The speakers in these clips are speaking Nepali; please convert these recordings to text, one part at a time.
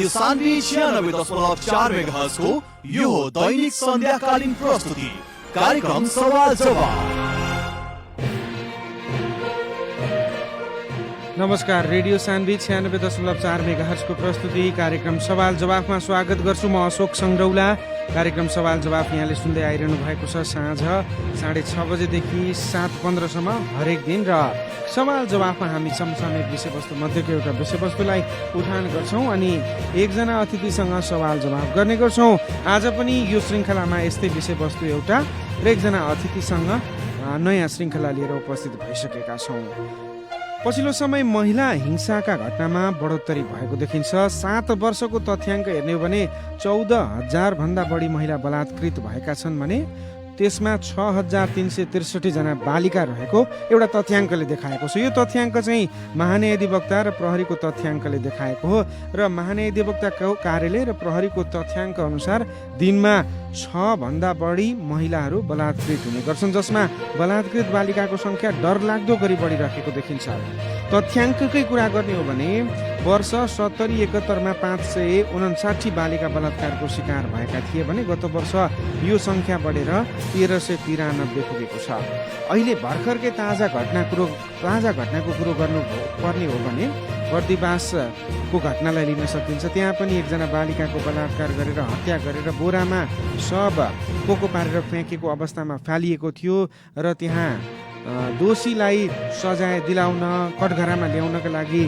रेडियो सान्वी 96.4 मेगाहर्ज को यो हो दैनिक सन्ध्याकालीन प्रस्तुति कार्यक्रम सवाल जवाब। नमस्कार, रेडियो सान्वी 96.4 मेगाहर्जको प्रस्तुति कार्यक्रम सवाल जवाफमा स्वागत गर्छु। म अशोक सङ्ग्रौला। कार्यक्रम सवाल जवाफ यहाँले सुन्दै आइरहनु भएको छ साँझ 6:30 बजेदेखि 7:15सम्म हरेक दिन। र सवाल जवाफमा हामी समसामयिक विषयवस्तु मध्येको एउटा विषयवस्तुलाई उठान गर्छौँ अनि एकजना अतिथिसँग सवाल जवाफ गर्ने गर्छौँ। आज पनि यो श्रृङ्खलामा यस्तै विषयवस्तु एउटा र एकजना अतिथिसँग नयाँ श्रृङ्खला लिएर उपस्थित भइसकेका छौँ। पछिल्लो समय महिला हिंसाका घटनामा बढोत्तरी भएको देखिन्छ। 7 वर्षको तथ्याङ्क हेर्ने हो भने 14,000 भन्दा बढी महिला बलात्कृत भएका छन् भने त्यसमा 6,363 जना बालिका रहेको एउटा तथ्याङ्कले देखाएको छ। यो तथ्याङ्क चाहिँ महान्यायाधिवक्ता र प्रहरीको तथ्याङ्कले देखाएको हो र महान्यायाधिवक्ताको कार्यालय र प्रहरीको तथ्याङ्क अनुसार दिनमा 6 भन्दा बढी महिलाहरू बलात्कृत हुने गर्छन्, जसमा बलात्कृत बालिकाको सङ्ख्या डरलाग्दो गरी बढिरहेको देखिन्छ। तथ्याङ्ककै कुरा गर्ने हो भने वर्ष 70-71मा 559 बालिका बलात्कारको शिकार भएका थिए भने गत वर्ष यो सङ्ख्या बढेर 1393 पुगेको छ। अहिले भर्खरकै ताजा घटनाको कुरो गर्नु पर्ने हो भने बर्दिवासको घटनालाई लिन सकिन्छ। त्यहाँ पनि एकजना बालिकाको बलात्कार गरेर हत्या गरेर बोरामा सब पोको पारेर फ्याँकेको अवस्थामा फालिएको थियो र त्यहाँ दोषीलाई सजाय दिलाउन कठघरामा ल्याउनका लागि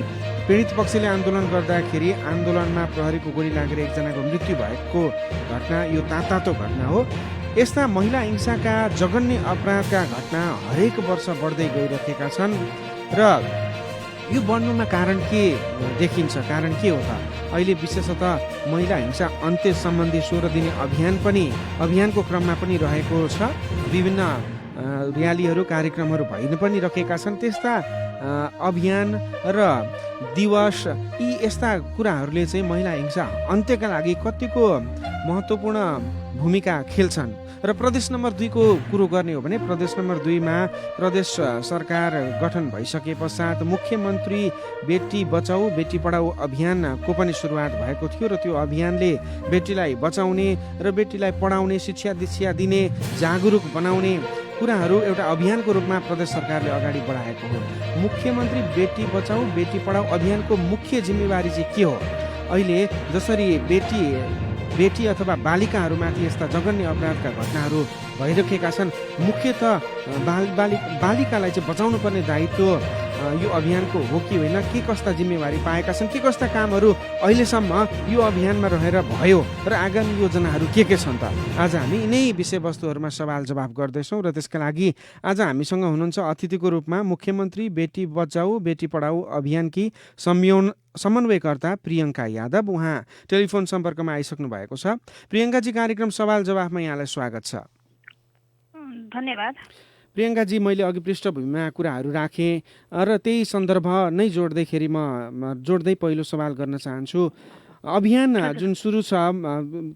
पीडित पक्षले आन्दोलन गर्दाखेरि आन्दोलनमा प्रहरीको गोली लागेर एकजनाको मृत्यु भएको घटना यो तातो घटना हो। यस्ता महिला हिंसाका जघन्य अपराधका घटना हरेक वर्ष बढ्दै गइरहेका छन् र यो बढ्नुमा कारण के देखिन्छ? कारण के हो त? अहिले विशेषतः महिला हिंसा अन्त्य सम्बन्धी 16 दिने अभियानको क्रममा पनि रहेको छ। विभिन्न र्यालीहरू कार्यक्रमहरू भइ पनि रहेका छन्। त्यस्ता अभियान र दिवस यी यस्ता कुराहरूले चाहिँ महिला हिंसा अन्त्यका लागि कतिको महत्त्वपूर्ण भूमिका खेल्छन्। र प्रदेश नम्बर 2 को कुरो गर्ने हो भने प्रदेश नम्बर 2 मा प्रदेश सरकार गठन भइसके पश्चात मुख्यमन्त्री बेटी बचाऊ बेटी पढाऊ अभियानको पनि सुरुवात भएको थियो र त्यो अभियानले बेटीलाई बचाउने र बेटीलाई पढाउने, शिक्षा दीक्षा दिने, जागरुक बनाउने कुराहरू एउटा अभियानको रूपमा प्रदेश सरकारले अगाडि बढाएको हो। मुख्यमन्त्री बेटी बचाऊ बेटी पढाऊ अभियानको मुख्य जिम्मेवारी चाहिँ के हो? अहिले जसरी बेटी अथवा बालिकाहरूमाथि यस्ता जघन्य अपराधका घटनाहरू भइरहेका छन्, मुख्यतः बालिकालाई चाहिँ बचाउनु पर्ने दायित्व यो अभियानको हो कि होइन? के कस्ता जिम्मेवारी पाएका छन्? के कस्ता कामहरू अहिलेसम्म यो अभियानमा रहेर भयो र आगामी योजनाहरू के छन् त? आज हामी यिनै विषयवस्तुहरूमा सवाल जवाफ गर्दैछौँ र त्यसका लागि आज हामीसँग हुनुहुन्छ अतिथिको रूपमा मुख्यमन्त्री बेटी बचाऊ बेटी पढाऊ अभियानकी समन्वयकर्ता प्रियङ्का यादव। उहाँ टेलिफोन सम्पर्कमा आइसक्नु भएको छ। प्रियङ्काजी, कार्यक्रम सवाल जवाफमा यहाँलाई स्वागत छ। धन्यवाद। प्रियङ्काजी, मैले अघि पृष्ठभूमिमा कुराहरू राखेँ र त्यही सन्दर्भ नै जोड्दै पहिलो सवाल गर्न चाहन्छु। अभियान जुन सुरु छ,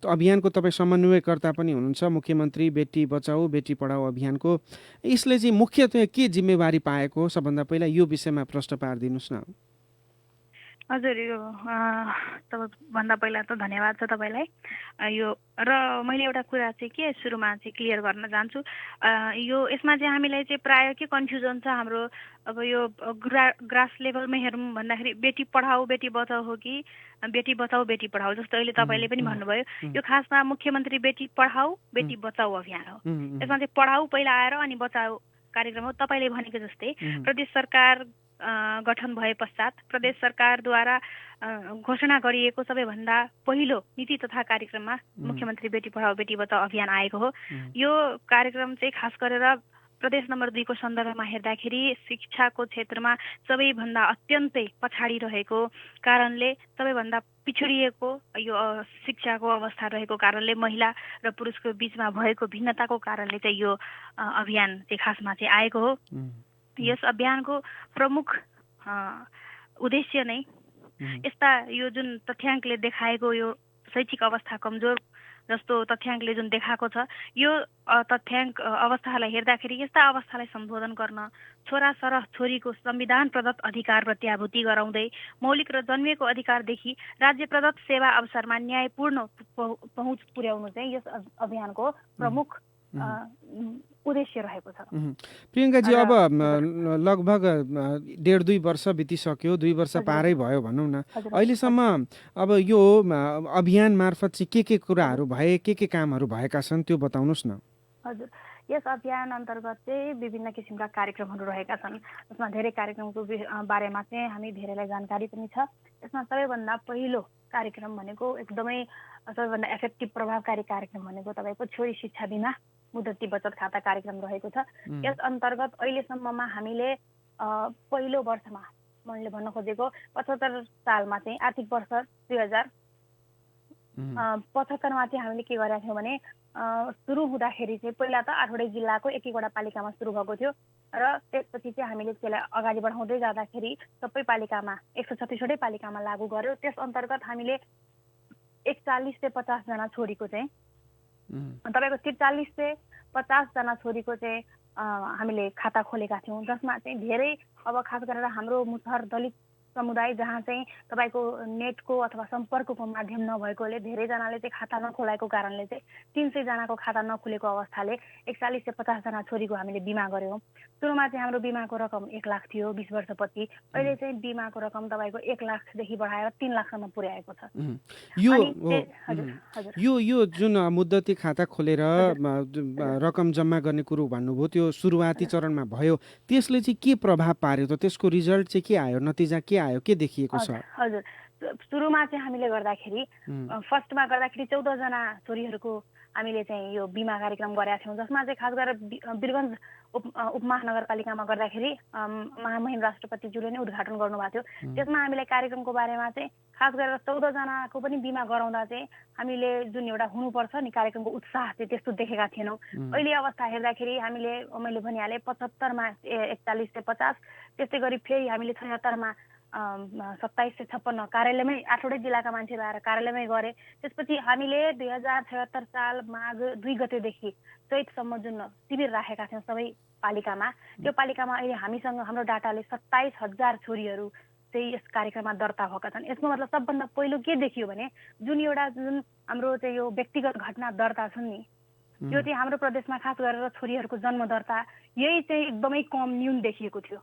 अभियानको तपाईँ समन्वयकर्ता पनि हुनुहुन्छ, मुख्यमन्त्री बेटी बचाऊ बेटी पढाऊ अभियानको, यसले चाहिँ मुख्यतः के जिम्मेवारी पाएको? सबभन्दा पहिला यो विषयमा प्रश्न पारिदिनुहोस् न। हजुर, यो सबभन्दा पहिला त धन्यवाद छ तपाईँलाई। यो र मैले एउटा कुरा चाहिँ के सुरुमा चाहिँ क्लियर गर्न चाहन्छु। यसमा चाहिँ हामीलाई चाहिँ प्रायः के कन्फ्युजन छ हाम्रो। अब यो ग्रास लेभलमै हेरौँ भन्दाखेरि बेटी पढाऊ बेटी बचाऊ हो कि बेटी बचाऊ बेटी पढाऊ, जस्तो अहिले तपाईँले पनि भन्नुभयो। यो खासमा मुख्यमन्त्री बेटी पढाऊ बेटी बचाऊ अभियान हो। यसमा चाहिँ पढाऊ पहिला आएर अनि बचाऊ कार्यक्रम हो। तपाईँले भनेको जस्तै प्रदेश सरकार गठन भए पश्चात प्रदेश सरकारद्वारा घोषणा गरिएको सबैभन्दा पहिलो नीति तथा कार्यक्रममा मुख्यमन्त्री बेटी पढाऊ बेटी बचाऊ अभियान आएको हो। यो कार्यक्रम चाहिँ खास गरेर प्रदेश नम्बर 2 को सन्दर्भमा हेर्दाखेरि शिक्षाको क्षेत्रमा सबैभन्दा अत्यन्तै पछाडि रहेको कारणले, सबैभन्दा पिछडिएको यो शिक्षाको अवस्था रहेको कारणले, महिला र पुरुषको बीचमा भएको भिन्नताको कारणले चाहिँ यो अभियान चाहिँ खासमा चाहिँ आएको हो। यस अभियानको प्रमुख उद्देश्य नै यस्ता यो जुन तथ्याङ्कले देखाएको यो शैक्षिक अवस्था कमजोर जस्तो तथ्याङ्कले जुन देखाएको छ यो तथ्याङ्क अवस्थालाई हेर्दाखेरि यस्ता अवस्थालाई सम्बोधन गर्न छोरा सरह छोरीको संविधान प्रदत्त अधिकार प्रत्याभूति गराउँदै मौलिक र जन्मिएको अधिकारदेखि राज्य प्रदत्त सेवा अवसरमा न्यायपूर्ण पहुँच पुर्याउनु चाहिँ यस अभियानको प्रमुख उद्देश्य रहेको छ। प्रियङ्काजी, अब लगभग 1.5-2 वर्ष बितिसक्यो, 2 वर्ष पारै भयो भनौँ न। अहिलेसम्म अब यो अभियान मार्फत चाहिँ के कुराहरू भए, के कामहरू भएका छन् त्यो बताउनुहोस् न। हजुर, यस अभियान अन्तर्गत चाहिँ विभिन्न किसिमका कार्यक्रमहरू रहेका छन्। यसमा धेरै कार्यक्रमको बारेमा चाहिँ हामी धेरैलाई जानकारी पनि छ। यसमा सबैभन्दा पहिलो कार्यक्रम भनेको एकदमै सबैभन्दा इफेक्टिभ प्रभावकारी कार्यक्रम भनेको तपाईँको छोरी शिक्षा बिमा मुद्दती बचत खाता कार्यक्रम रहेको छ। यस अन्तर्गत अहिलेसम्ममा हामीले पहिलो वर्षमा मैले भन्न खोजेको 75 सालमा चाहिँ आर्थिक वर्ष 2075 मा चाहिँ हामीले के गरेका थियौँ भने सुरु हुँदाखेरि चाहिँ पहिला त 8वटै जिल्लाको एक-एकवटा पालिकामा सुरु भएको थियो र त्यसपछि चाहिँ हामीले त्यसलाई अगाडि बढाउँदै जाँदाखेरि सबै पालिकामा 136वटै पालिकामा लागू गर्यो। त्यस अन्तर्गत हामीले 41 से 50 जना छोरीको चाहिँ तपाईँको 43 से 50 जना छोरीको चाहिँ हामीले खाता खोलेका थियौँ, जसमा चाहिँ धेरै अब खास गरेर हाम्रो मुसहर दलित समुदाय जहाँ चाहिँ तपाईँको नेटको अथवा सम्पर्कको माध्यम नभएकोले धेरैजनाले चाहिँ खाता नखोलाएको कारणले चाहिँ 300 जनाको खाता नखुलेको अवस्थाले 41 से 50 जना छोरीको हामीले बिमा गऱ्यौँ। सुरुमा चाहिँ हाम्रो बिमाको रकम 1 लाख थियो 20 वर्षपछि। अहिले चाहिँ बिमाको रकम तपाईँको 1 लाखदेखि बढाएर 3 लाखसम्म पुर्याएको छ। यो जुन मुद्दती खाता खोलेर रकम जम्मा गर्ने कुरो भन्नुभयो, त्यो सुरुवाती चरणमा भयो, त्यसले चाहिँ के प्रभाव पार्यो त? त्यसको रिजल्ट चाहिँ के आयो, नतिजा के आयो, के देखिएको छ? हजुर, सुरुमा चाहिँ हामीले गर्दाखेरि फर्स्टमा गर्दाखेरि 14 जना छोरीहरूको हामीले चाहिँ यो बिमा कार्यक्रम गरेका थियौँ, जसमा चाहिँ खास गरेर वीरगञ्ज उपमहानगरपालिकामा गर्दाखेरि महामहिम राष्ट्रपतिज्यूले नै उद्घाटन गर्नुभएको थियो। त्यसमा हामीले कार्यक्रमको बारेमा चाहिँ खास गरेर 14 जनाको पनि बिमा गराउँदा चाहिँ हामीले जुन एउटा हुनुपर्छ नि कार्यक्रमको उत्साह चाहिँ त्यस्तो देखेका थिएनौँ। अहिले अवस्था हेर्दाखेरि हामीले मैले भनिहालेँ 75 मा 41 से 50, त्यस्तै गरी फेरि हामीले 76 मा 27 से 56 कार्यालयमै 8वटै जिल्लाका मान्छेहरू आएर कार्यालयमै गरे। त्यसपछि हामीले 2076 साल माघ 2 गतेदेखि चैतसम्म जुन शिविर राखेका थियौँ सबै पालिकामा, त्यो पालिकामा अहिले हामीसँग हाम्रो डाटाले 27,000 छोरीहरू चाहिँ यस कार्यक्रममा दर्ता भएका छन्। यसको मतलब सबभन्दा पहिलो के देखियो भने जुन हाम्रो चाहिँ यो व्यक्तिगत घटना दर्ता छन् नि, यो चाहिँ हाम्रो प्रदेशमा खास गरेर छोरीहरूको जन्म दर्ता यही चाहिँ एकदमै कम न्यून देखिएको थियो।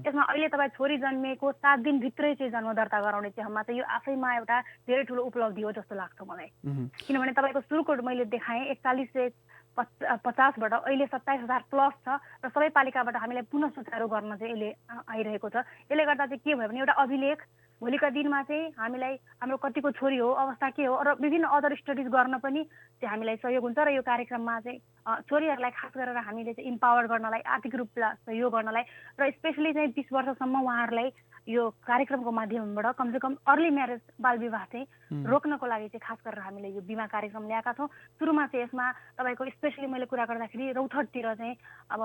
यसमा अहिले तपाईँ छोरी जन्मिएको 7 दिनभित्रै चाहिँ जन्म दर्ता गराउने चाहिँ हाम्रो चाहिँ यो आफैमा एउटा धेरै ठुलो उपलब्धि हो जस्तो लाग्छ मलाई। किनभने तपाईँको सुरुको मैले देखाएँ 41 से 50 बाट अहिले 27,000 प्लस छ र सबै पालिकाबाट हामीलाई पुनः सुचारू गर्न चाहिँ यसले आइरहेको छ। यसले गर्दा चाहिँ के भयो भने एउटा अभिलेख भोलिका दिनमा चाहिँ हामीलाई हाम्रो कतिको छोरी हो, अवस्था के हो र विभिन्न अदर स्टडिज गर्न पनि चाहिँ हामीलाई सहयोग हुन्छ। र यो कार्यक्रममा चाहिँ छोरीहरूलाई खास गरेर हामीले चाहिँ इम्पावर गर्नलाई, आर्थिक रूपमा सहयोग गर्नलाई र स्पेसली चाहिँ 20 वर्षसम्म उहाँहरूलाई यो कार्यक्रमको माध्यमबाट कमसेकम अर्ली म्यारेज बाल विवाह चाहिँ रोक्नको लागि चाहिँ खास गरेर हामीले यो बिमा कार्यक्रम ल्याएका छौँ। सुरुमा चाहिँ यसमा तपाईँको स्पेसली मैले कुरा गर्दाखेरि रौथटतिर चाहिँ अब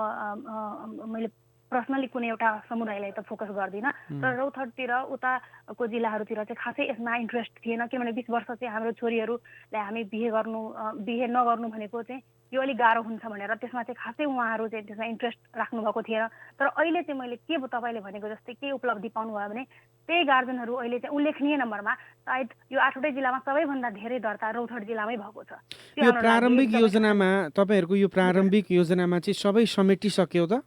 मैले पर्सनली कुनै एउटा समुदायलाई त फोकस गर्दिनँ, तर रौथटतिर उताको जिल्लाहरूतिर चाहिँ खासै यसमा इन्ट्रेस्ट थिएन। किनभने 20 वर्ष चाहिँ हाम्रो छोरीहरूलाई हामी बिहे नगर्नु भनेको चाहिँ यो अलिक गाह्रो हुन्छ भनेर त्यसमा चाहिँ खासै उहाँहरू चाहिँ त्यसमा इन्ट्रेस्ट राख्नु भएको थिएन। तर अहिले चाहिँ मैले के तपाईँले भनेको जस्तै के उपलब्धि पाउनुभयो भने त्यही गार्जेनहरू अहिले चाहिँ उल्लेखनीय नम्बरमा, सायद यो 8वटै जिल्लामा सबैभन्दा धेरै दर्ता रौथट जिल्लामै भएको छ। यो प्रारम्भिक योजनामा तपाईँहरूको यो प्रारम्भिक योजनामा चाहिँ सबै समेटिसक्यो त?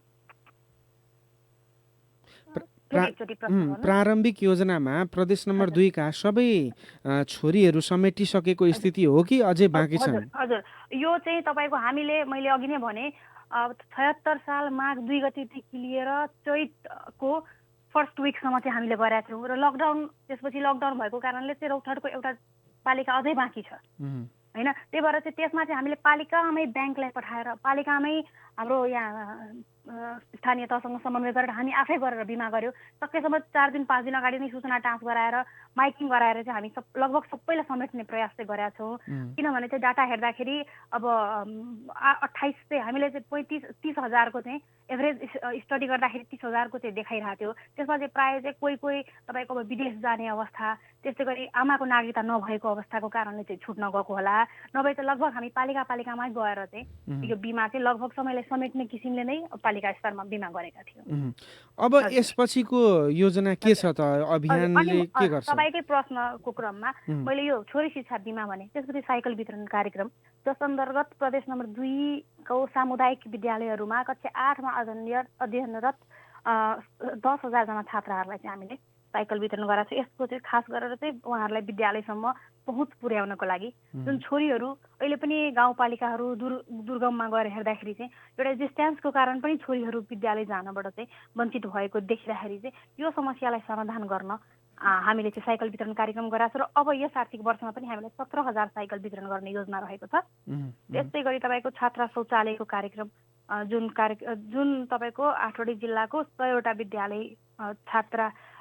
प्रारम्भिक योजनामा प्रदेश नम्बर 2 का सबै छोरीहरू समेटिसकेको स्थिति हो कि अझै बाँकी छन्? हजुर, यो चाहिँ तपाईँको मैले अघि नै भने 76 साल माघ 2 गतेदेखि लिएर चैतको फर्स्ट विकसम्म चाहिँ हामीले गरेका थियौँ र त्यसपछि लकडाउन भएको कारणले चाहिँ रौथटको एउटा पालिका अझै बाँकी छ होइन। त्यही भएर चाहिँ त्यसमा चाहिँ हामीले पालिकामै ब्याङ्कलाई पठाएर पालिकामै हाम्रो यहाँ स्थानीय तहसँग समन्वय गरेर हामी आफै गरेर बिमा गर्यो। सकेसम्म 4 दिन 5 दिन अगाडि नै सूचना टाँस गराएर माइकिङ गराएर चाहिँ हामी लगभग सबैलाई समेट्ने प्रयास चाहिँ गरेका छौँ। किनभने चाहिँ डाटा हेर्दाखेरि अब 28 चाहिँ हामीले चाहिँ 30 हजारको चाहिँ एभरेज स्टडी गर्दाखेरि 30 हजारको चाहिँ देखाइरहेको थियो। त्यसमा चाहिँ प्रायः चाहिँ कोही तपाईँको अब विदेश जाने अवस्था, त्यस्तै गरी आमाको नागरिकता नभएको अवस्थाको कारणले चाहिँ छुट नगएको होला। नभए त लगभग हामी पालिकामै गएर चाहिँ यो बिमा चाहिँ लगभग समयलाई समेट्ने किसिमले नै पालिका स्तरमा बिमा गरेका थियौँ। अब यसपछिको योजना के छ त? अभियानले के गर्छ? तपाईँकै प्रश्नको क्रममा मैले यो छोरी शिक्षा बिमा भने, त्यसपछि साइकल वितरण कार्यक्रम, जस अन्तर्गत प्रदेश नम्बर 2 को सामुदायिक विद्यालयहरूमा कक्षा 8 मा अध्ययनरत 10,000 जना छात्राहरूलाई चाहिँ हामीले साइकल वितरण गराएको छ। यसको चाहिँ खास गरेर चाहिँ उहाँहरूलाई विद्यालयसम्म पहुँच पुर्याउनको लागि, जुन छोरीहरू अहिले पनि गाउँपालिकाहरू दुर्गममा गएर हेर्दाखेरि चाहिँ एउटा डिस्टेन्सको कारण पनि छोरीहरू विद्यालय जानबाट चाहिँ वञ्चित भएको देखिँदाखेरि चाहिँ यो समस्यालाई समाधान गर्न हामीले चाहिँ साइकल वितरण कार्यक्रम गराएको छ। र अब यस आर्थिक वर्षमा पनि हामीले 17,000 साइकल वितरण गर्ने योजना रहेको छ। त्यस्तै गरी तपाईँको छात्रा शौचालयको कार्यक्रम, जुन तपाईँको 8वटै जिल्लाको 100वटा विद्यालय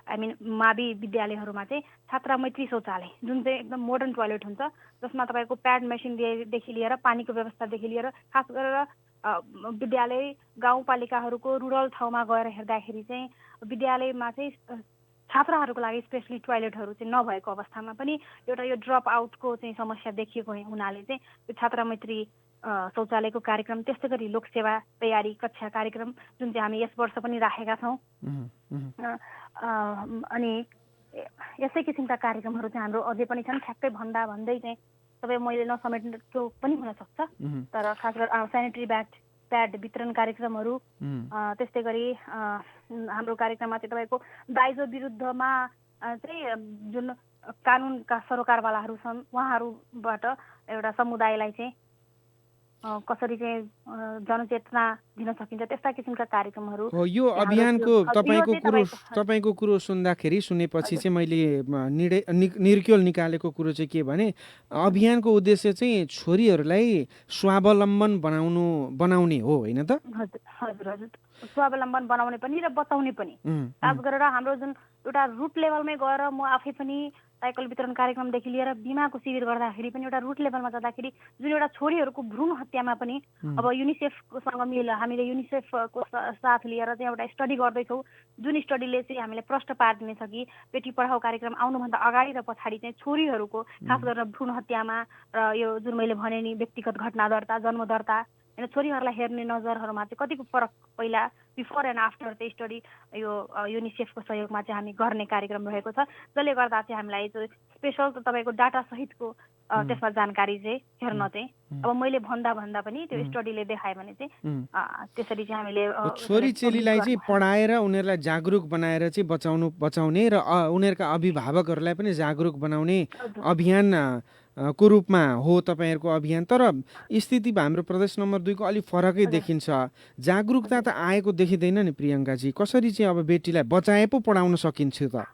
मावि विद्यालयहरूमा चाहिँ छात्रा मैत्री शौचालय, जुन चाहिँ एकदम मोडर्न टोयलेट हुन्छ, जसमा तपाईँको प्याड मेसिनदेखि लिएर पानीको व्यवस्थादेखि लिएर खास गरेर विद्यालय गाउँपालिकाहरूको रुरल ठाउँमा गएर हेर्दाखेरि चाहिँ विद्यालयमा चाहिँ छात्राहरूको लागि स्पेसली टोयलेटहरू चाहिँ नभएको अवस्थामा पनि एउटा यो ड्रप आउटको चाहिँ समस्या देखिएको हुनाले चाहिँ यो छात्रा मैत्री शौचालयको कार्यक्रम, त्यस्तै गरी लोकसेवा तयारी कक्षा कार्यक्रम जुन चाहिँ हामी यस वर्ष पनि राखेका छौँ। अनि यसै किसिमका कार्यक्रमहरू चाहिँ हाम्रो अझै पनि छन्। ठ्याक्कै भन्दै चाहिँ सबै मैले नसमेटेको पनि हुनसक्छ, तर खास गरेर सेनिटरी प्याड वितरण कार्यक्रमहरू, त्यस्तै गरी हाम्रो कार्यक्रममा चाहिँ तपाईँको दाइजो विरुद्धमा चाहिँ जुन कानुनका सरोकारवालाहरू छन् उहाँहरूबाट एउटा समुदायलाई चाहिँ कसरी चाहिँ जनचेतना दिन सकिन्छ त्यस्ता किसिमका कार्यक्रमहरू हो। यो अभियानको तपाईँको कुरो सुनेपछि चाहिँ मैले निर्क्योल निकालेको कुरो चाहिँ के भने, अभियानको उद्देश्य चाहिँ छोरीहरूलाई स्वावलम्बन बनाउने हो, होइन त? हजुर, स्वावलम्बन बनाउने पनि र बचाउने पनि। खास गरेर हाम्रो जुन एउटा रुट लेभलमै गएर म आफै पनि साइकल वितरण कार्यक्रमदेखि लिएर बिमाको शिविर गर्दाखेरि पनि एउटा रुट लेभलमा जाँदाखेरि जुन एउटा छोरीहरूको भ्रूण हत्यामा पनि अब युनिसेफसँग हामीले युनिसेफको साथ लिएर चाहिँ एउटा स्टडी गर्दैछौँ, जुन स्टडीले चाहिँ हामीलाई प्रश्न पारिदिनेछ कि बेटी पढाओ कार्यक्रम आउनुभन्दा अगाडि र पछाडि चाहिँ छोरीहरूको खास गरेर भ्रूण हत्यामा र यो जुन मैले भने नि व्यक्तिगत घटना दर्ता, जन्म दर्ता, होइन, छोरीहरूलाई हेर्ने नजरहरूमा चाहिँ कतिको फरक पहिला बिफोर एन्ड आफ्टर चाहिँ स्टडी यो युनिसेफको सहयोगमा चाहिँ हामी गर्ने कार्यक्रम रहेको छ, जसले गर्दा चाहिँ हामीलाई स्पेसल तपाईँको डाटा सहितको त्यसमा जानकारी चाहिँ हेर्न चाहिँ अब मैले भन्दा पनि त्यो स्टडीले देखायो भने चाहिँ त्यसरी चाहिँ हामीले छोरी चेलीलाई चाहिँ पढाएर उनीहरूलाई जागरुक बनाएर चाहिँ बचाउने र उनीहरूका अभिभावकहरूलाई पनि जागरुक बनाउने अभियान को रूपमा हो तपाईँहरूको अभियान। तर स्थिति हाम्रो प्रदेश नम्बर 2 को अलिक फरकै देखिन्छ। जागरुकता त आएको देखिँदैन नि प्रियङ्काजी। कसरी चाहिँ अब बेटीलाई बचाए पो पढाउन सकिन्छ त?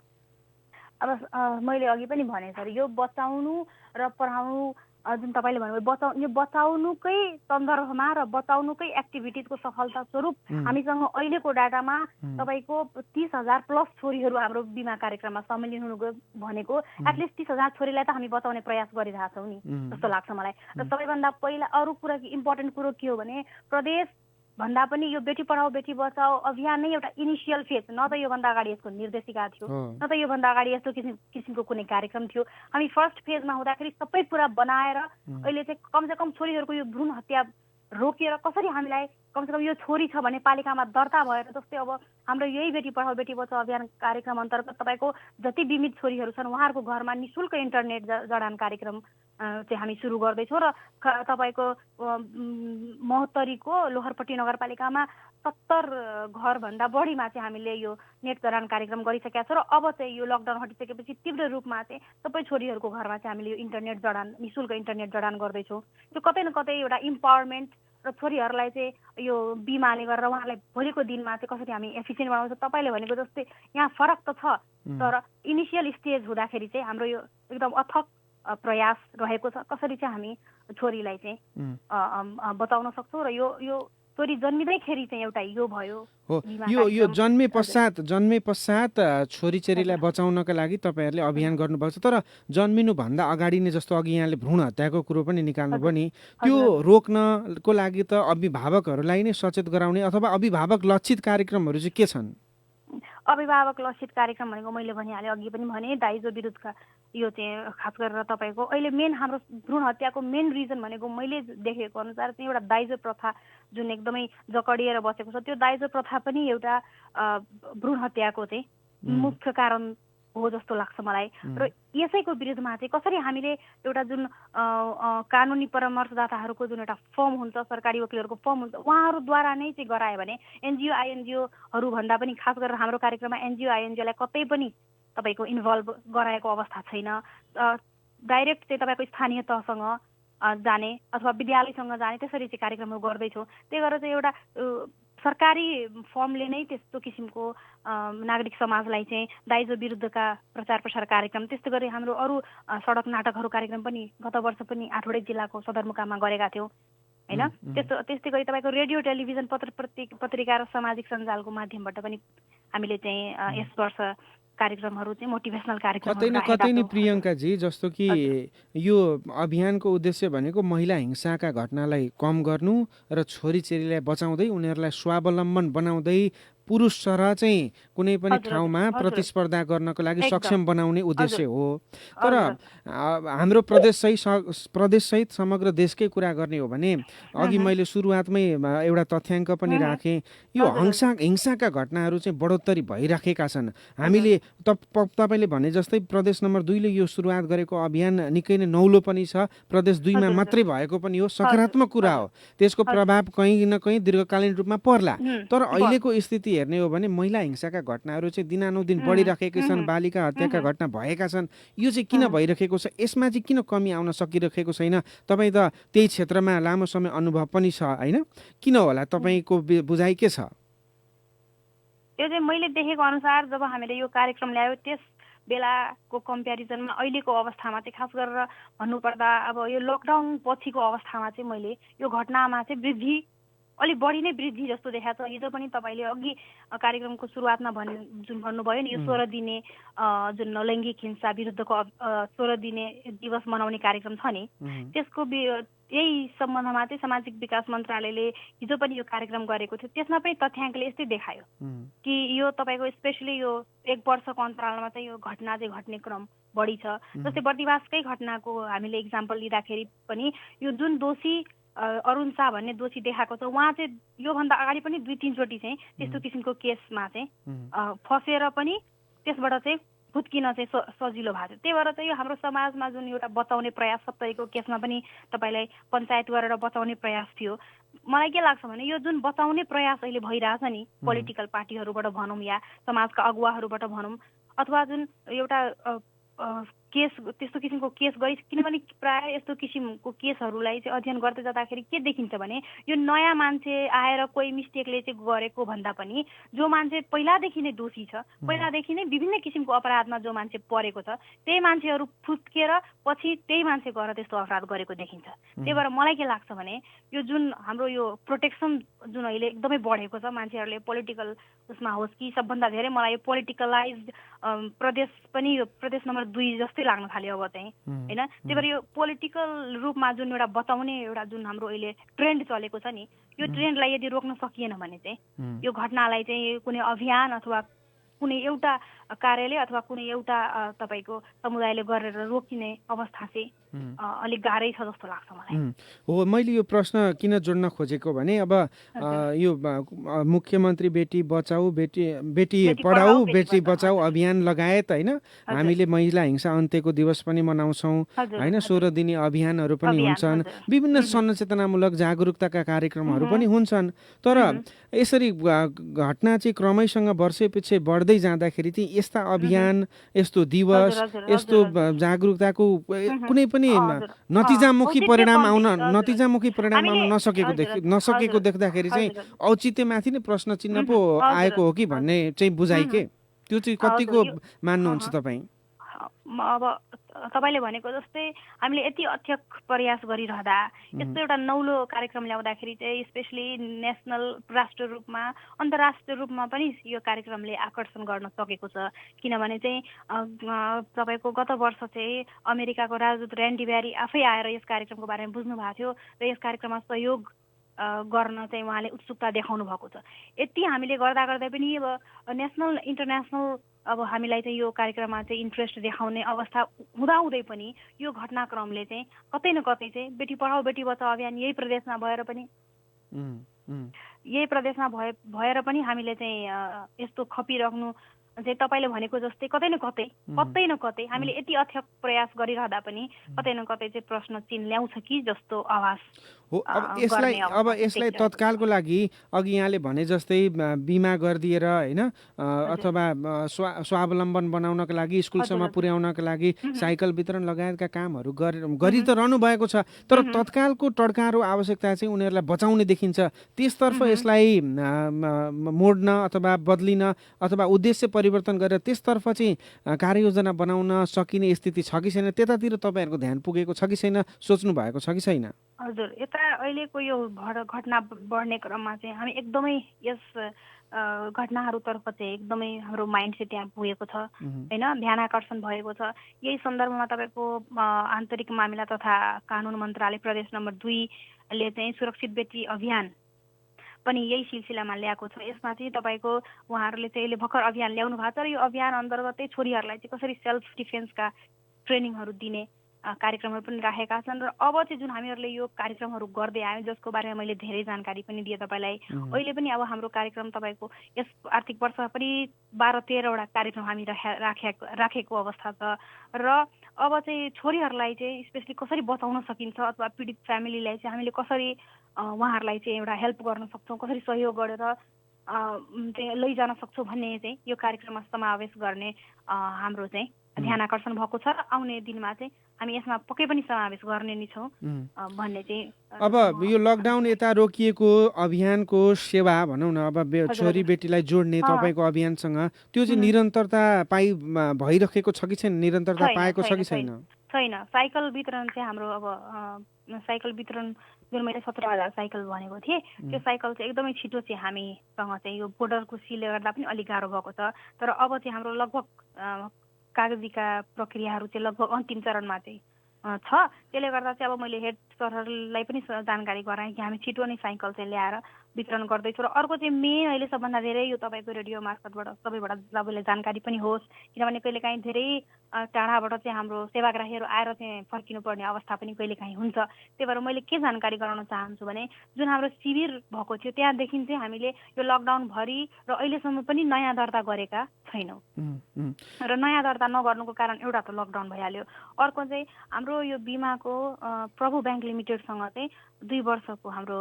अब मैले अघि पनि भने सर, यो बचाउनु र पढाउनु जुन तपाईँले भन्नुभयो यो बचाउनुकै सन्दर्भमा र बचाउनुकै एक्टिभिटिजको सफलता स्वरूप हामीसँग अहिलेको डाटामा तपाईँको 30,000 प्लस छोरीहरू हाम्रो बिमा कार्यक्रममा सम्मिलित हुनु भनेको एटलिस्ट 30,000 छोरीलाई त हामी बचाउने प्रयास गरिरहेछौँ नि जस्तो लाग्छ मलाई। र सबैभन्दा पहिला अरू कुरा इम्पोर्टेन्ट कुरो के हो भने प्रदेश भन्दा पनि यो बेटी पढाओ बेटी बचाओ अभियान नै एउटा इनिसियल फेज, न त योभन्दा अगाडि यसको निर्देशिका थियो, न त योभन्दा अगाडि यस्तो किसिमको कुनै कार्यक्रम थियो। हामी फर्स्ट फेजमा हुँदाखेरि सबै कुरा बनाएर अहिले चाहिँ कमसेकम छोरीहरूको यो भ्रूण हत्या रोकिएर कसरी हामीलाई कमसेकम यो छोरी छ भने पालिकामा दर्ता भएर, जस्तै अब हाम्रो यही बेटी पढाओ बेटी बचाओ अभियान कार्यक्रम अन्तर्गत तपाईँको जति बिमित छोरीहरू छन् उहाँहरूको घरमा निःशुल्क इन्टरनेट जडान कार्यक्रम चाहिँ हामी सुरु गर्दैछौँ। र तपाईँको महोत्तरीको लोहरपट्टी नगरपालिकामा 70 घरभन्दा बढीमा चाहिँ हामीले यो नेट जडान कार्यक्रम गरिसकेका छौँ। र अब चाहिँ यो लकडाउन हटिसकेपछि तीव्र रूपमा चाहिँ सबै छोरीहरूको घरमा चाहिँ हामीले यो इन्टरनेट जडान निःशुल्क इन्टरनेट जडान गर्दैछौँ। त्यो कतै न कतै एउटा इम्पावरमेन्ट र छोरीहरूलाई चाहिँ यो बिमाले गरेर उहाँहरूलाई भोलिको दिनमा चाहिँ कसरी हामी एफिसियन्ट बनाउँछ। तपाईँले भनेको जस्तै यहाँ फरक त छ, तर इनिसियल स्टेज हुँदाखेरि चाहिँ हाम्रो यो एकदम अथक प्रयास रहेको छ कसरी चाहिँ हामी छोरीलाई चाहिँ बचाउन सक्छौँ। र यो छोरी जन्मिँदैखेरि चाहिँ एउटा यो भयो हो बिमा यो कार्यक्रम। जन्मे पश्चात छोरीचेलीलाई बचाउनका लागि तपाईँहरूले अभियान गर्नुभएको छ। तर जन्मिनुभन्दा अगाडि नै जस्तो अघि यहाँले भ्रूण हत्याको कुरो पनि निकाल्नु भयो नि, त्यो रोक्नको लागि त अभिभावकहरूलाई नै सचेत गराउने अथवा अभिभावक लक्षित कार्यक्रमहरू चाहिँ के छन्? अभिभावक लक्षित कार्यक्रम भनेको मैले भनिहालेँ, अघि पनि भने दाइजो विरुद्धका यो चाहिँ खास गरेर तपाईँको अहिले मेन हाम्रो भ्रूण हत्याको मेन रिजन भनेको मैले देखेको अनुसार चाहिँ एउटा दाइजो प्रथा जुन एकदमै जकडिएर बसेको छ, त्यो दाइजो प्रथा पनि एउटा भ्रूण हत्याको चाहिँ मुख्य कारण हो जस्तो लाग्छ मलाई। र यसैको विरुद्धमा चाहिँ कसरी हामीले एउटा जुन कानुनी परामर्शदाताहरूको जुन एउटा फर्म हुन्छ, सरकारी वकिलहरूको फर्म हुन्छ, उहाँहरूद्वारा नै चाहिँ गरायो भने एनजिओ आइएनजिओहरू भन्दा पनि खास गरेर हाम्रो कार्यक्रममा एनजिओ आइएनजिओलाई कतै पनि तपाईँको इन्भल्भ गराएको अवस्था छैन। डाइरेक्ट चाहिँ तपाईँको स्थानीय तहसँग जाने अथवा विद्यालयसँग जाने त्यसरी चाहिँ कार्यक्रमहरू गर्दैछौँ। त्यही भएर चाहिँ एउटा सरकारी फर्मले नै त्यस्तो किसिमको नागरिक समाजलाई चाहिँ दाइजो विरुद्धका प्रचार प्रसार कार्यक्रम, त्यस्तै गरी हाम्रो अरू सडक नाटकहरू कार्यक्रम पनि गत वर्ष पनि 8वटै जिल्लाको सदरमुकाममा गरेका थियौँ होइन। त्यस्तै गरी तपाईँको रेडियो टेलिभिजन पत्रिका र सामाजिक सञ्जालको माध्यमबाट पनि हामीले चाहिँ यस वर्ष कार्यक्रमहरू चाहिँ मोटिभेसनल कार्यक्रम कतै न कतै नि प्रियङ्काजी, जस्तो कि यो अभियानको उद्देश्य भनेको महिला हिंसाका घटनालाई कम गर्नु र छोरीचेलीलाई बचाउँदै उनीहरूलाई स्वावलम्बन बनाउँदै पुरुष सरह चाहिँ कुनै पनि ठाउँमा प्रतिस्पर्धा गर्नको लागि सक्षम बनाउने उद्देश्य हो। तर हाम्रो प्रदेशसहित समग्र देशकै कुरा गर्ने हो भने अघि मैले सुरुवातमै एउटा तथ्याङ्क पनि राखेँ, यो हिंसाका घटनाहरू चाहिँ बढोत्तरी भइराखेका छन्। हामीले तपाईँले भने जस्तै प्रदेश नम्बर 2ले यो सुरुवात गरेको अभियान निकै नै नौलो पनि छ, प्रदेश 2मा मात्रै भएको पनि हो, सकारात्मक कुरा हो। त्यसको प्रभाव कहीँ न कहीँ दीर्घकालीन रूपमा पर्ला। तर अहिलेको स्थिति हेर्ने हो भने महिला हिंसाका घटनाहरू चाहिँ दिनानुदिन बढिराखेकै छन्, बालिका हत्याका घटना भएका छन्। यो चाहिँ किन भइरहेको छ, यसमा चाहिँ किन कमी आउन सकिरहेको छैन? तपाईँ त त्यही क्षेत्रमा लामो समय अनुभव पनि छ होइन, किन होला, तपाईँको बुझाइ के छ? त्यो चाहिँ मैले देखेको अनुसार जब हामीले यो कार्यक्रम ल्यायो त्यस बेलाको कम्पेरिजनमा अहिलेको अवस्थामा चाहिँ खास गरेर भन्नुपर्दा अब यो लकडाउन पछिको अवस्थामा चाहिँ मैले यो घटनामा चाहिँ वृद्धि अलिक बढी नै वृद्धि जस्तो देखाएको छ। हिजो पनि तपाईँले अघि कार्यक्रमको सुरुवातमा जुन भन्नुभयो नि, यो 16 दिने जुन लैङ्गिक हिंसा विरुद्धको 16 दिने दिवस मनाउने कार्यक्रम छ नि, त्यसको यही सम्बन्धमा चाहिँ सामाजिक विकास मन्त्रालयले हिजो पनि यो कार्यक्रम गरेको थियो। त्यसमा पनि तथ्याङ्कले यस्तै देखायो कि यो तपाईँको स्पेसली यो 1 वर्षको अन्तरालमा चाहिँ यो घटना चाहिँ घट्ने क्रम बढी छ। जस्तै बर्दिवासकै घटनाको हामीले इक्जाम्पल लिँदाखेरि पनि यो जुन दोषी अरुण शाह भन्ने दोषी देखाएको छ, उहाँ चाहिँ योभन्दा अगाडि पनि 2-3 चोटि चाहिँ त्यस्तो किसिमको केसमा चाहिँ फसेर पनि त्यसबाट चाहिँ फुत्किन चाहिँ सजिलो भएको थियो। त्यही भएर चाहिँ यो हाम्रो समाजमा जुन एउटा बचाउने प्रयास 70को केसमा पनि तपाईँलाई पञ्चायत गरेर बचाउने प्रयास थियो। मलाई के लाग्छ भने यो जुन बचाउने प्रयास अहिले भइरहेछ नि, पोलिटिकल पार्टीहरूबाट भनौँ या समाजका अगुवाहरूबाट भनौँ अथवा जुन एउटा केस त्यस्तो किसिमको केस गरी, किनभने प्राय यस्तो किसिमको केसहरूलाई चाहिँ अध्ययन गर्दै जाँदाखेरि के देखिन्छ भने यो नयाँ मान्छे आएर कोही मिस्टेकले चाहिँ गरेको भन्दा पनि जो मान्छे पहिलादेखि नै दोषी छ, पहिलादेखि नै विभिन्न किसिमको अपराधमा जो मान्छे परेको छ, त्यही मान्छेहरू फुत्केर पछि त्यही मान्छे गएर त्यस्तो अपराध गरेको देखिन्छ। त्यही भएर मलाई के लाग्छ भने यो जुन हाम्रो यो प्रोटेक्सन जुन अहिले एकदमै बढेको छ, मान्छेहरूले पोलिटिकल उसमा होस् कि सबभन्दा धेरै मलाई यो पोलिटिकलाइज प्रदेश पनि यो प्रदेश नम्बर 2 जस्तै लाग्न थाल्यो अब चाहिँ होइन। त्यही भएर यो पोलिटिकल रूपमा जुन एउटा बचाउने एउटा जुन हाम्रो अहिले ट्रेन्ड चलेको छ नि, यो ट्रेन्डलाई यदि रोक्न सकिएन भने चाहिँ यो घटनालाई चाहिँ कुनै अभियान अथवा कुनै एउटा कार्यालय अथवा कुनै एउटा तपाईँको समुदायले गरेर रोकिने अवस्था चाहिँ अलिक गाह्रै छ जस्तो लाग्छ मलाई। हो, मैले यो प्रश्न किन जोड्न खोजेको भने अब यो मुख्यमन्त्री बेटी बचाऊ बेटी पढाऊ बेटी बचाऊ अभियान लगायत होइन, हामीले महिला हिंसा अन्त्यको दिवस पनि मनाउँछौँ होइन, 16 दिने अभियानहरू पनि हुन्छन्, विभिन्न जनचेतनामूलक जागरुकताका कार्यक्रमहरू पनि हुन्छन्। तर यसरी घटना चाहिँ क्रमैसँग वर्षैपछि बढ्दै जाँदाखेरि चाहिँ यस्ता अभियान, यस्तो दिवस, यस्तो जागरुकताको कुनै पनि नतिजामुखी परिणाम आउन नसकेको देख्दाखेरि चाहिँ औचित्यमाथि नै प्रश्न चिन्ह पो आएको हो कि भन्ने चाहिँ बुझाइ के, त्यो चाहिँ कतिको मान्नुहुन्छ तपाईँ? अब तपाईँले भनेको जस्तै हामीले यति अथक प्रयास गरिरहँदा यस्तो एउटा नौलो कार्यक्रम ल्याउँदाखेरि चाहिँ स्पेसली नेसनल राष्ट्रिय रूपमा अन्तर्राष्ट्रिय रूपमा पनि यो कार्यक्रमले आकर्षण गर्न सकेको छ। किनभने चाहिँ तपाईँको गत वर्ष चाहिँ अमेरिकाको राजदूत ऱ्यान्डी ब्यारी आफै आएर यस कार्यक्रमको बारेमा बुझ्नु भएको थियो र यस कार्यक्रममा सहयोग गर्न चाहिँ उहाँले उत्सुकता देखाउनु भएको छ। यति हामीले गर्दा गर्दै पनि अब नेसनल इन्टरनेसनल अब हामीलाई चाहिँ यो कार्यक्रममा चाहिँ इन्ट्रेस्ट देखाउने अवस्था हुँदाहुँदै पनि यो घटनाक्रमले चाहिँ कतै न कतै चाहिँ बेटी पढाऊ बेटी बचाऊ अभियान यही प्रदेशमा भएर पनि भएर पनि हामीले चाहिँ यस्तो खपिराख्नु चाहिँ तपाईँले भनेको जस्तै कतै न कतै हामीले यति अथक प्रयास गरिरहँदा पनि कतै न कतै चाहिँ प्रश्न चिन्ह ल्याउँछ कि जस्तो आवाज हो। अब यसलाई तत्कालको लागि अघि यहाँले भने जस्तै बिमा गरिदिएर होइन अथवा स्वावलम्बन बनाउनका लागि स्कुलसम्म पुर्याउनका लागि साइकल वितरण लगायतका कामहरू गरि त रहनु भएको छ, तर तत्कालको टड्कारो आवश्यकता चाहिँ उनीहरूलाई बचाउने देखिन्छ। त्यसतर्फ यसलाई मोड्न अथवा बदलिन अथवा उद्देश्य परिवर्तन गरेर त्यसतर्फ चाहिँ कार्ययोजना बनाउन सकिने स्थिति छ कि छैन, त्यतातिर तपाईँहरूको ध्यान पुगेको छ कि छैन, सोच्नु भएको छ कि छैन? हजुर, यता अहिलेको यो घटना बढ्ने क्रममा चाहिँ हामी एकदमै यस घटनाहरूतर्फ चाहिँ एकदमै हाम्रो माइन्ड चाहिँ त्यहाँ पुगेको छ होइन, ध्यान आकर्षण भएको छ। यही सन्दर्भमा तपाईँको आन्तरिक मामिला तथा कानुन मन्त्रालय प्रदेश नम्बर 2 ले चाहिँ सुरक्षित बेटी अभियान पनि यही सिलसिलामा ल्याएको छ। यसमा चाहिँ तपाईँको उहाँहरूले चाहिँ अहिले भर्खर अभियान ल्याउनु भएको छ र यो अभियान अन्तर्गतै छोरीहरूलाई चाहिँ कसरी सेल्फ डिफेन्सका ट्रेनिङहरू दिने कार्यक्रमहरू पनि राखेका छन्। र अब चाहिँ जुन हामीहरूले यो कार्यक्रमहरू गर्दै आयौँ जसको बारेमा मैले धेरै जानकारी पनि दिएँ तपाईँलाई, अहिले पनि अब हाम्रो कार्यक्रम तपाईँको यस आर्थिक वर्ष पनि 12-13वटा कार्यक्रम हामी राखेको अवस्था छ। र अब चाहिँ छोरीहरूलाई चाहिँ स्पेसली कसरी बचाउन सकिन्छ अथवा पीडित फ्यामिलीलाई चाहिँ हामीले कसरी उहाँहरूलाई चाहिँ एउटा हेल्प गर्न सक्छौँ, कसरी सहयोग गरेर चाहिँ लैजान सक्छौँ भन्ने चाहिँ यो कार्यक्रममा समावेश गर्ने हाम्रो चाहिँ ध्यान आकर्षण भएको छ। आउने दिनमा चाहिँ हामी यसमा पक्कै पनि समावेश गर्ने नै छौँ भन्ने चाहिँ। अब यो लकडाउन यता रोकिएको अभियानको सेवा भनौँ न, अब छोरी बेटीलाई जोड्ने तपाईँको अभियानसँग त्यो चाहिँ निरन्तरता भइरहेको छ कि छैन, निरन्तरता पाएको छ कि छैन? छैन। साइकल वितरण चाहिँ हाम्रो अब साइकल वितरण जुन मैले 17,000 साइकल भनेको थिएँ त्यो साइकल चाहिँ एकदमै छिटो चाहिँ हामीसँग चाहिँ यो बोर्डरको सिलले गर्दा पनि अलिक गाह्रो भएको छ। तर अब चाहिँ हाम्रो लगभग कागजीका प्रक्रियाहरू चाहिँ लगभग अन्तिम चरणमा चाहिँ छ। त्यसले गर्दा चाहिँ अब मैले हेड सरहरूलाई पनि जानकारी गराएँ कि हामी छिटो नै साइकल चाहिँ ल्याएर वितरण गर्दैछौँ। र अर्को चाहिँ मेन अहिले सबभन्दा धेरै यो तपाईँको रेडियो मार्फतबाट सबैबाट सबैलाई जानकारी पनि होस्, किनभने कहिलेकाहीँ धेरै टाढाबाट चाहिँ हाम्रो सेवाग्राहीहरू आएर चाहिँ फर्किनुपर्ने अवस्था पनि कहिलेकाहीँ हुन्छ। त्यही भएर मैले के जानकारी गराउन चाहन्छु भने जुन हाम्रो शिविर भएको थियो त्यहाँदेखि चाहिँ हामीले यो लकडाउनभरि र अहिलेसम्म पनि नयाँ दर्ता गरेका छैनौँ। र नयाँ दर्ता नगर्नुको कारण एउटा त लकडाउन भइहाल्यो, अर्को चाहिँ हाम्रो यो बिमाको प्रभु ब्याङ्क लिमिटेडसँग चाहिँ 2 वर्षको हाम्रो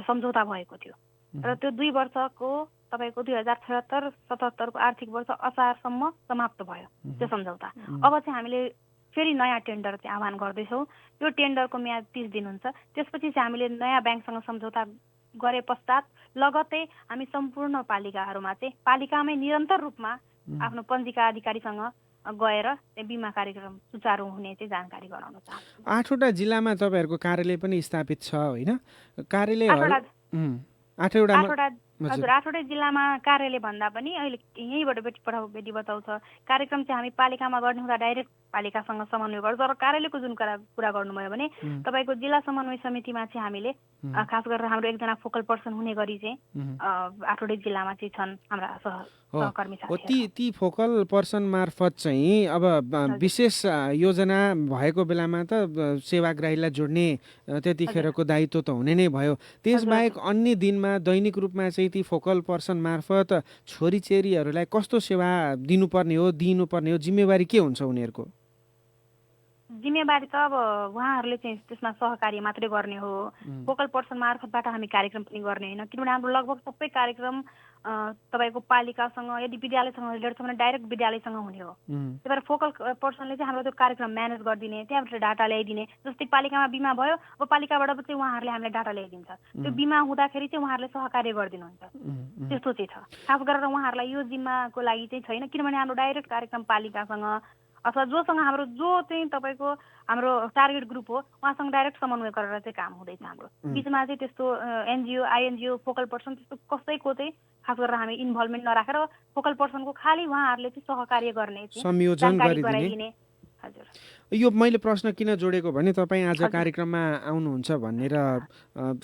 सम्झौता भएको थियो र त्यो 2 वर्षको तपाईँको 2076-77को आर्थिक वर्ष असारसम्म समाप्त भयो त्यो सम्झौता। अब चाहिँ हामीले फेरि नयाँ टेन्डर चाहिँ आह्वान गर्दैछौँ। त्यो टेन्डरको म्याद 30 दिन हुन्छ। त्यसपछि चाहिँ हामीले नयाँ ब्याङ्कसँग सम्झौता गरे पश्चात लगत्तै हामी सम्पूर्ण पालिकाहरूमा चाहिँ पालिकामै निरन्तर रूपमा आफ्नो पञ्जिका अधिकारीसँग गएर बिमा कार्यक्रम सुचारू हुने चाहिँ जानकारी गराउन चाहन्छु। 8वटा जिल्लामा तपाईँहरूको कार्यालय पनि स्थापित छ होइन? कार्यालय 8वटा जिल्लामा कार्यालय भन्दा पनि अहिले यहीँबाट बेटी पढाऊ बेटी बचाऊ छ कार्यक्रम चाहिँ हामी पालिकामा गर्ने हुँदा डाइरेक्ट पालिकासँग समन्वय गर्छ। र कार्यालयको जुन कुरा गर्नुभयो भने तपाईँको जिल्ला समन्वय समितिमा चाहिँ हामीले खास गरेर हाम्रो एकजना फोकल पर्सन हुने गरी चाहिँ 8वटै जिल्लामा चाहिँ छन् हाम्रा सहकर्मी साथीहरू। ती फोकल पर्सन मार्फत चाहिँ अब विशेष योजना भएको बेलामा त सेवाग्राहीलाई जोड्ने त्यतिखेरको दायित्व त हुने नै भयो। त्यसबाहेक अन्य दिनमा दैनिक रूपमा चाहिँ ती फोकल पर्सन मार्फत छोरीचेलीहरूलाई कस्तो सेवा दिनुपर्ने हो, जिम्मेवारी के हुन्छ उनीहरूको? जिम्मेवारी त अब उहाँहरूले चाहिँ त्यसमा सहकार्य मात्रै गर्ने हो। फोकल पर्सन मार्फतबाट हामी कार्यक्रम पनि गर्ने होइन, किनभने हाम्रो लगभग सबै कार्यक्रम तपाईँको पालिकासँग यदि विद्यालयसँग रिलेटेड छ भने डाइरेक्ट विद्यालयसँग हुने हो। त्यही भएर फोकल पर्सनले चाहिँ हाम्रो त्यो कार्यक्रम म्यानेज गरिदिने, त्यहाँबाट डाटा ल्याइदिने। जस्तै पालिकामा बिमा भयो, अब पालिकाबाट चाहिँ उहाँहरूले हामीलाई डाटा ल्याइदिन्छ। त्यो बिमा हुँदाखेरि चाहिँ उहाँहरूले सहकार्य गरिदिनुहुन्छ। त्यस्तो चाहिँ छ। खास गरेर उहाँहरूलाई यो जिम्माको लागि चाहिँ छैन, किनभने हाम्रो डाइरेक्ट कार्यक्रम पालिकासँग अथवा जोसँग हाम्रो जो चाहिँ तपाईँको हाम्रो टार्गेट ग्रुप हो उहाँसँग डाइरेक्ट समन्वय गरेर चाहिँ काम हुँदैछ हाम्रो बिचमा चाहिँ त्यस्तो एनजिओ आइएनजिओ फोकल पर्सन त्यस्तो कसैको चाहिँ खास गरेर हामी इन्भल्भमेन्ट नराखेर फोकल पर्सनको खालि उहाँहरूले चाहिँ सहकार्य गर्ने संयोजन गरिदिने। हजुर यो मैले प्रश्न किन जोडेको भने तपाईँ आज कार्यक्रममा आउनुहुन्छ भनेर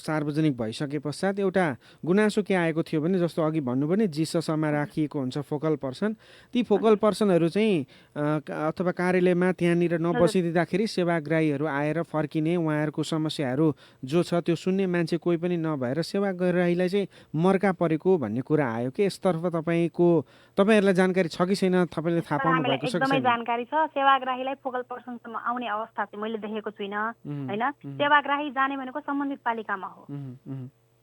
सार्वजनिक भइसके पश्चात एउटा गुनासो के आएको थियो भने जस्तो अघि भन्नुभयो नि जिससमा राखिएको हुन्छ फोकल पर्सन, ती फोकल पर्सनहरू चाहिँ अथवा कार्यालयमा त्यहाँनिर नबसिदिँदाखेरि सेवाग्राहीहरू आएर फर्किने, उहाँहरूको समस्याहरू जो छ त्यो सुन्ने मान्छे कोही पनि नभएर सेवाग्राहीलाई चाहिँ मर्का परेको भन्ने कुरा आयो कि यसतर्फ तपाईँहरूलाई जानकारी छ कि छैन? तपाईँले थाहा पाउनु भएको छ कि एकदमै जानकारी छ। सेवाग्राहीलाई फोकल पर्सनसम्म आउने अवस्था चाहिँ मैले देखेको छुइनँ हैन। सेवाग्राही जाने भनेको सम्बन्धित पालिकामा हो।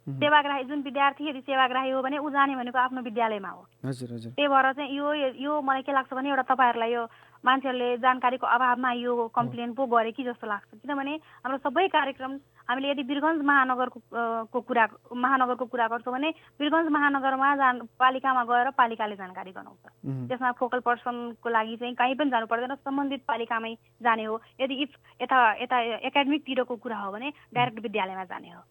सेवाग्राही जुन विद्यार्थी यदि सेवाग्राही हो भने ऊ जाने भनेको आफ्नो विद्यालयमा हो। हजुर हजुर। त्यही भएर चाहिँ यो मलाई के लाग्छ भने एउटा तपाईँहरूलाई यो मान्छेहरूले जानकारीको अभावमा यो कम्प्लेन पो गरे कि जस्तो लाग्छ। किनभने हाम्रो सबै कार्यक्रम हामीले यदि वीरगञ्ज महानगरको कुरा गर्छौँ भने वीरगञ्ज महानगरमा पालिकामा गएर पालिकाले जानकारी गराउँछ। त्यसमा फोकल पर्सनको लागि चाहिँ कहीँ पनि जानु पर्दैन, सम्बन्धित पालिकामै जाने हो। यदि यता एकाडेमिकतिरको कुरा हो भने डाइरेक्ट विद्यालयमा जाने हो।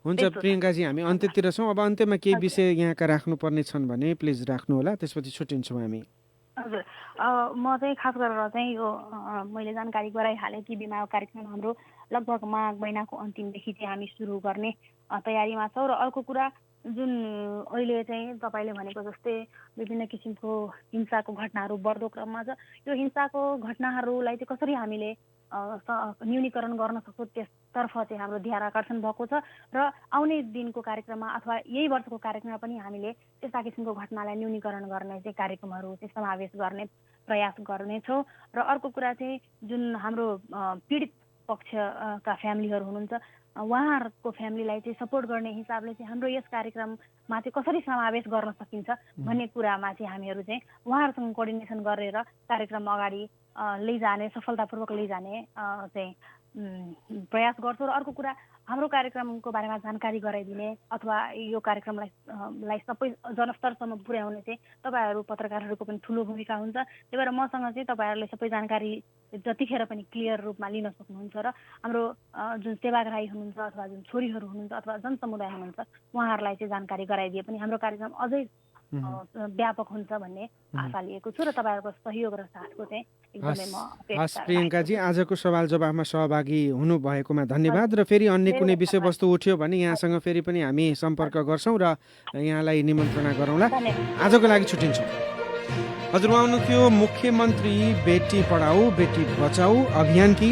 हुन्छ प्रियङ्काजी, हामी अन्त्यतिर छौँ। अब अन्त्यमा केही विषय यहाँका राख्नुपर्ने छन् भने प्लिज राख्नु होला, त्यसपछि छुट्टिन्छौँ हामी। हजुर, म चाहिँ खास गरेर चाहिँ यो मैले जानकारी गराइहालेँ कि बिमाको कार्यक्रम हाम्रो लगभग माघ महिनाको अन्तिमदेखि चाहिँ हामी सुरु गर्ने तयारीमा छौँ। र अर्को कुरा जुन अहिले चाहिँ तपाईँले भनेको जस्तै विभिन्न किसिमको हिंसाको घटनाहरू बढ्दो क्रममा छ, यो हिंसाको घटनाहरूलाई चाहिँ कसरी हामीले न्यूनीकरण गर्न सक्छौँ त्यसतर्फ चाहिँ हाम्रो ध्यान आकर्षण भएको छ। र आउने दिनको कार्यक्रममा अथवा यही वर्षको कार्यक्रममा पनि हामीले त्यस्ता किसिमको घटनालाई न्यूनीकरण गर्ने चाहिँ कार्यक्रमहरू चाहिँ समावेश गर्ने प्रयास गर्नेछौँ। र अर्को कुरा चाहिँ जुन हाम्रो पीडित पक्षका फ्यामिलीहरू हुनुहुन्छ उहाँहरूको फ्यामिलीलाई चाहिँ सपोर्ट गर्ने हिसाबले चाहिँ हाम्रो यस कार्यक्रममा चाहिँ कसरी समावेश गर्न सकिन्छ भन्ने कुरामा चाहिँ हामीहरू चाहिँ उहाँहरूसँग कोअर्डिनेसन गरेर कार्यक्रम अगाडि लैजाने, सफलतापूर्वक लैजाने चाहिँ प्रयास गर्छौँ। र अर्को कुरा हाम्रो कार्यक्रमको बारेमा जानकारी गराइदिने अथवा यो कार्यक्रमलाई सबै जनस्तरसम्म पुर्याउने चाहिँ तपाईँहरू पत्रकारहरूको पनि ठुलो भूमिका हुन्छ। त्यही भएर मसँग चाहिँ तपाईँहरूले सबै जानकारी जतिखेर पनि क्लियर रूपमा लिन सक्नुहुन्छ र हाम्रो जुन सेवाग्राही हुनुहुन्छ अथवा जुन छोरीहरू हुनुहुन्छ अथवा जनसमुदाय हुनुहुन्छ उहाँहरूलाई चाहिँ जानकारी गराइदिए पनि हाम्रो कार्यक्रम अझै व्यापक हुन्छ भन्ने आशा लिएको छु र तपाईँहरूको सहयोग र साथको चाहिँ एकदमै म हस् प्रियङ्काजी, आजको सवाल जवाफमा सहभागी हुनुभएकोमा धन्यवाद। र फेरि अन्य कुनै विषयवस्तु उठ्यो भने यहाँसँग फेरि पनि हामी सम्पर्क गर्छौँ र यहाँलाई निमन्त्रणा गरौँला। आजको लागि छुट्टिन्छौँ। हजुर, उहाँ हुनुहुन्थ्यो मुख्यमन्त्री बेटी पढाऊ बेटी बचाऊ अभियानकी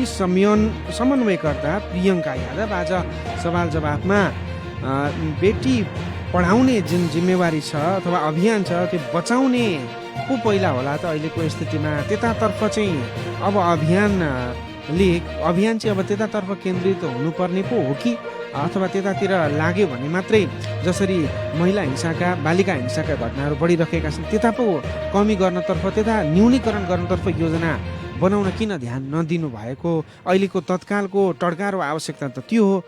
समन्वयकर्ता प्रियङ्का यादव। आज सवाल जवाफमा बेटी पढाउने जुन जिम्मेवारी छ अथवा अभियान छ त्यो बचाउने को पहिला होला त अहिलेको स्थितिमा, त्यतातर्फ चाहिँ अब अभियान चाहिँ अब त्यतातर्फ केन्द्रित हुनुपर्ने पो हो कि अथवा त्यतातिर लाग्यो भने मात्रै जसरी महिला हिंसाका बालिका हिंसाका घटनाहरू बढिरहेका छन् त्यता पो कमी गर्नतर्फ त्यता न्यूनीकरण गर्नतर्फ योजना बनाउन किन ध्यान नदिनु भएको? अहिलेको तत्कालको टड्का र आवश्यकता त त्यो हो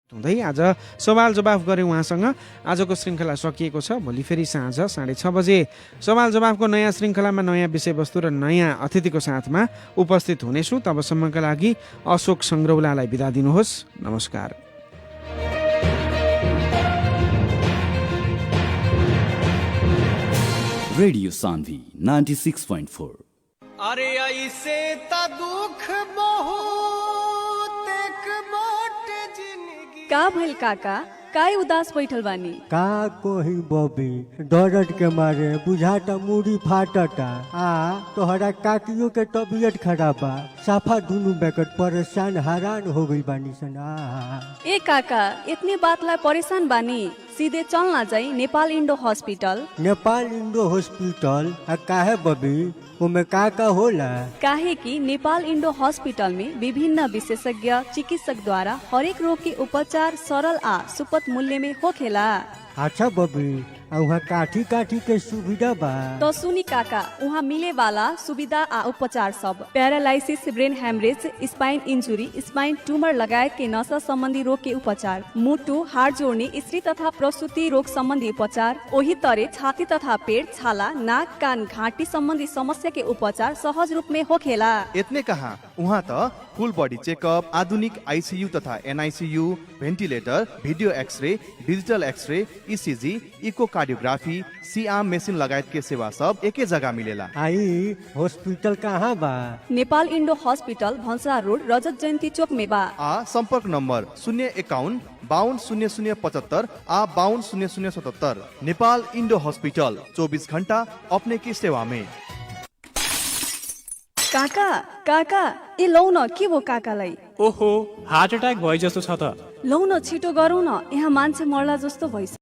हुँदै आज सवाल जवाफ गरे उहाँसँग। आजको श्रृङ्खला सकिएको छ। भोलि फेरि साँझ 6:30 बजे सवाल जवाफको नयाँ श्रृङ्खलामा नयाँ विषयवस्तु र नयाँ अतिथिको साथमा उपस्थित हुनेछु। तबसम्मका लागि अशोक सङ्ग्रौलालाई बिदा दिनुहोस्। नमस्कार। रेडियो सान्वी 96.4। अरे ऐसे त दुख बहुत एक बाटे जिंदगी। का भइल काका, काहे उदास बैठल बानी? का कोही बबी, दर्द के मारे बुझाता मुड़ी फाटता। तोहरा काकियों के तबीयत खराब बा, साफा दुनु बेकट परेशान हैरान हो गई बानी सन। ए काका, इतने बात ला परेशान बानी? सीधे चल ना जाई Nepal Indo hospital. Nepal Indo hospital काहे बबी, उमे का होला? काहे कि नेपाल इंडो हॉस्पिटल में विभिन्न विशेषज्ञ चिकित्सक द्वारा हरेक रोग के उपचार सरल आ सुपथ मूल्य में होखेला। अच्छा बबी, वहाँ काठी काठी के सुविधा बा। तो सुनी काका, उहाँ मिले वाला सुविधा आ उपचार सब paralysis, brain haemorrhage, spine injury, spine tumour लगायत के नशा संबंधी रोग के उपचार, मुटु, हाड जोड्ने, स्त्री तथा प्रसूति रोग संबंधी उपचार, ओही तरे छाती तथा पेट, छाला, नाक, कान, घाँटी संबंधी समस्या के उपचार सहज रूप में होखेला। इतने कहाँ, उहाँ त फुल बॉडी चेकअप, आधुनिक आईसीयू तथा NICU, ventilator, video x-ray, digital x-ray, ECG, echocardiography, C arm machine लगायत के सेवा सब एके जगह मिलेला। आई हॉस्पिटल कहाँ बा? नेपाल इंडो हॉस्पिटल, भंसार रोड, रजत जयन्ती चौक में बा। आ संपर्क नम्बर 051 520075 आ 520077। नेपाल इंडो हॉस्पिटल 24 घंटा अपने की सेवा में। काका काका, ए लौ न, के भो काकालाई? ओहो, हार्ट एट्याक भए जस्तो छ त। लौ न, छिटो गरौँ न, यहाँ मान्छे मर्ला जस्तो भइसक्यो।